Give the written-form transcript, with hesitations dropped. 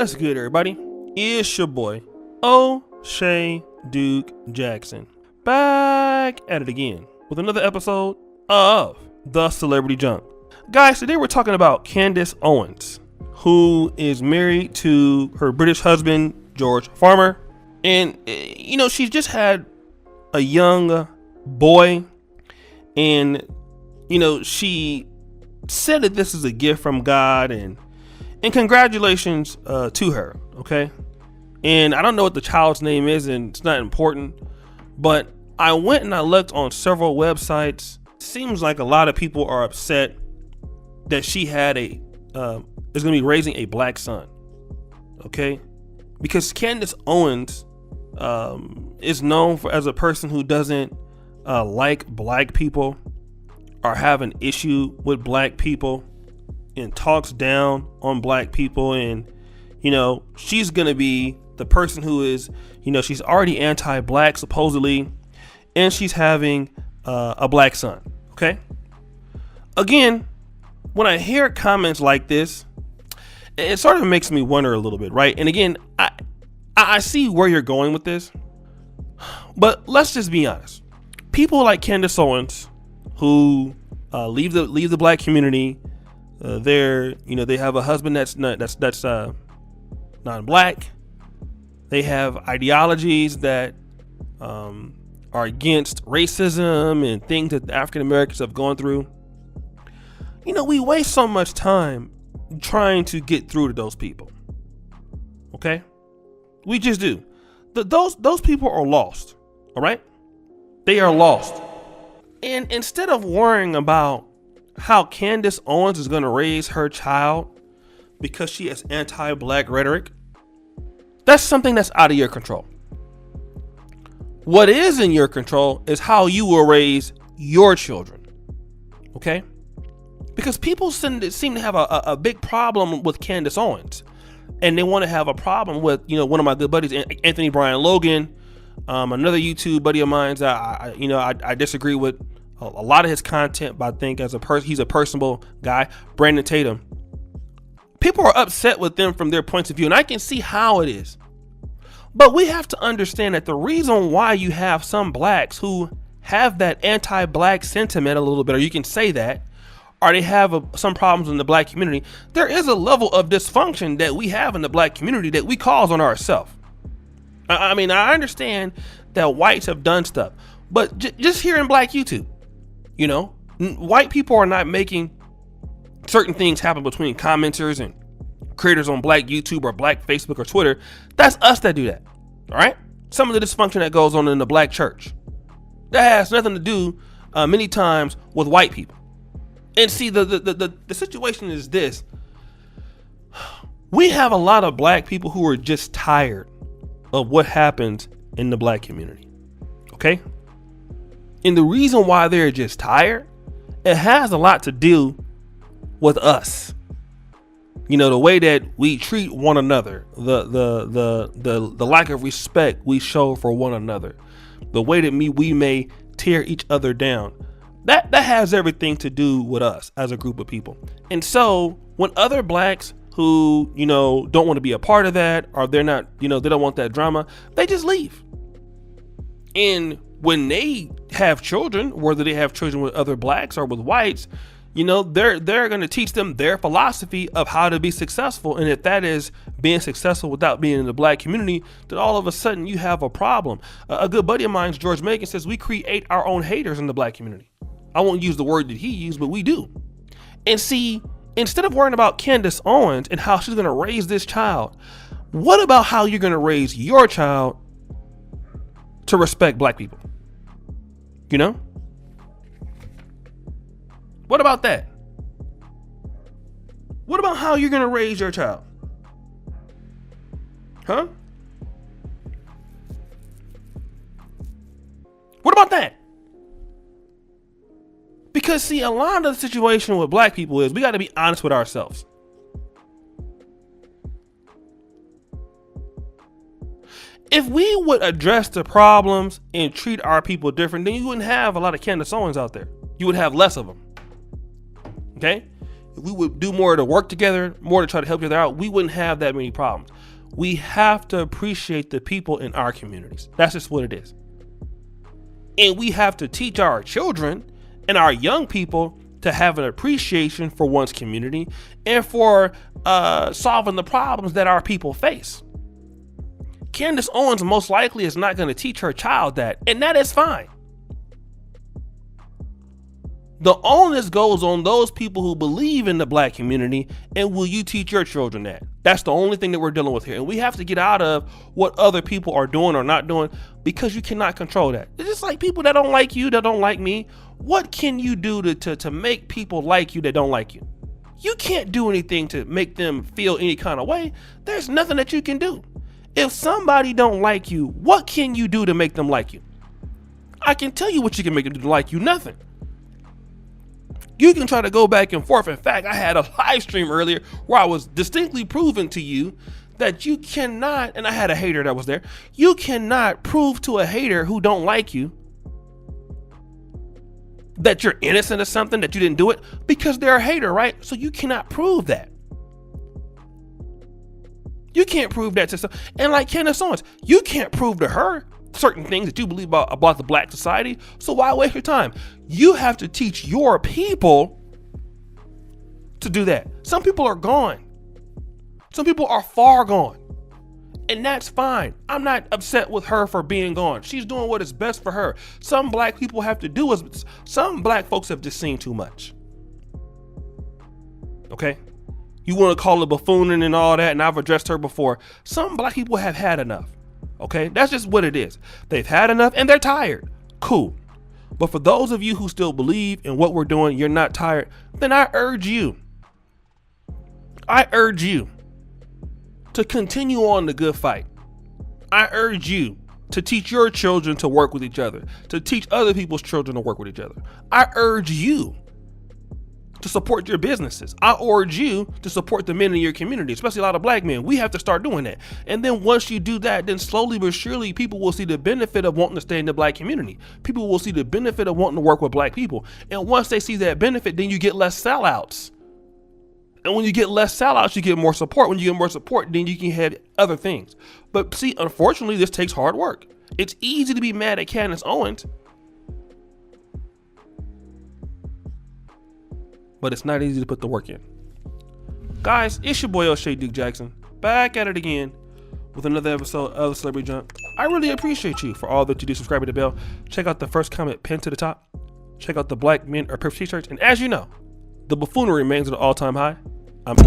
What's good, everybody? It's your boy, O'Shea Duke Jackson, back at it again with another episode of The Celebrity Junk. Guys, today we're talking about Candace Owens, who is married to her British husband, George Farmer. And, you know, she's just had a young boy. And, you know, she said that this is a gift from God, and congratulations to her, okay? And I don't know what the child's name is, and it's not important, but I went and I looked on several websites. Seems like a lot of people are upset that she had is going to be raising a black son, okay? Because Candace Owens is known as a person who doesn't like black people or have an issue with black people and talks down on black people. And, you know, she's going to be the person who is, you know, she's already anti-black supposedly, and she's having a black son. Okay. Again, when I hear comments like this, it sort of makes me wonder a little bit. Right. And again, I see where you're going with this, but let's just be honest. People like Candace Owens who leave the black community, they have a husband that's non-black. They have ideologies that are against racism and things that African Americans have gone through. You know, we waste so much time trying to get through to those people. Okay, we just do. Those people are lost. All right, they are lost. And instead of worrying about how Candace Owens is going to raise her child because she has anti-black rhetoric, that's something that's out of your control. What is in your control is how you will raise your children. Okay? Because people seem to have a big problem with Candace Owens, and they want to have a problem with, you know, one of my good buddies, Anthony Brian Logan, another YouTube buddy of mine. I disagree with a lot of his content, but I think he's a personable guy. Brandon Tatum. People are upset with them from their points of view, and I can see how it is. But we have to understand that the reason why you have some blacks who have that anti-black sentiment a little bit, or you can say that, or they have some problems in the black community, there is a level of dysfunction that we have in the black community that we cause on ourselves. I mean, I understand that whites have done stuff, but just here in black YouTube, you know, white people are not making certain things happen between commenters and creators on black YouTube or black Facebook or Twitter. That's us that do that. All right. Some of the dysfunction that goes on in the black church, that has nothing to do many times with white people. And see, the situation is this. We have a lot of black people who are just tired of what happens in the black community. Okay. And the reason why they're just tired, it has a lot to do with us. You know, the way that we treat one another, the lack of respect we show for one another, the way that we may tear each other down. That has everything to do with us as a group of people. And so when other blacks who, you know, don't want to be a part of that, or they're not, you know, they don't want that drama, they just leave. And when they have children, whether they have children with other blacks or with whites, you know, they're going to teach them their philosophy of how to be successful. And if that is being successful without being in the black community, then all of a sudden you have a problem. A good buddy of mine, George Megyn, says we create our own haters in the black community. I won't use the word that he used, but we do. And see, instead of worrying about Candace Owens and how she's going to raise this child, what about how you're going to raise your child to respect black people? You know? What about that? What about how you're going to raise your child? Huh? What about that? Because see, a lot of the situation with black people is we got to be honest with ourselves. If we would address the problems and treat our people different, then you wouldn't have a lot of Candace Owens out there. You would have less of them. Okay? if we would do more to work together, more to try to help each other out, we wouldn't have that many problems. We have to appreciate the people in our communities. That's just what it is. And we have to teach our children and our young people to have an appreciation for one's community and for solving the problems that our people face. Candace Owens most likely is not going to teach her child that, and that is fine. The onus goes on those people who believe in the black community, and will you teach your children that? That's the only thing that we're dealing with here. And we have to get out of what other people are doing or not doing, because you cannot control that. It's just like people that don't like you, that don't like me. What can you do to make people like you that don't like you? You can't do anything to make them feel any kind of way. There's nothing that you can do. If somebody don't like you, what can you do to make them like you? I can tell you what you can make them do to like you. Nothing. You can try to go back and forth. In fact, I had a live stream earlier where I was distinctly proving to you that you cannot, and I had a hater that was there, you cannot prove to a hater who don't like you that you're innocent of something, that you didn't do it, because they're a hater, right? So you cannot prove that. You can't prove that to some, and like Candace Owens, you can't prove to her certain things that you believe about the black society. So why waste your time? You have to teach your people to do that. Some people are gone. Some people are far gone. And that's fine. I'm not upset with her for being gone. She's doing what is best for her. Some black people have to do is, some black folks have just seen too much. Okay? You want to call it buffooning and all that, and I've addressed her before. Some black people have had enough. Okay? That's just what it is. They've had enough and they're tired. Cool. But for those of you who still believe in what we're doing, you're not tired, then I urge you to continue on the good fight. I urge you to teach your children to work with each other, to teach other people's children to work with each other. I urge you to support your businesses. I urge you to support the men in your community, especially a lot of black men. We have to start doing that. And then once you do that, then slowly but surely people will see the benefit of wanting to stay in the black community. People will see the benefit of wanting to work with black people. And once they see that benefit, then you get less sellouts. And when you get less sellouts, you get more support. When you get more support, then you can have other things. But see, unfortunately, this takes hard work. It's easy to be mad at Candace Owens, but it's not easy to put the work in. Guys, it's your boy O'Shea Duke Jackson, back at it again with another episode of the Celebrity Jump. I really appreciate you for all that you do. Subscribe to the bell. Check out the first comment pinned to the top. Check out the Black Men Are Perfect t-shirts. And as you know, the buffoonery remains at an all-time high. I'm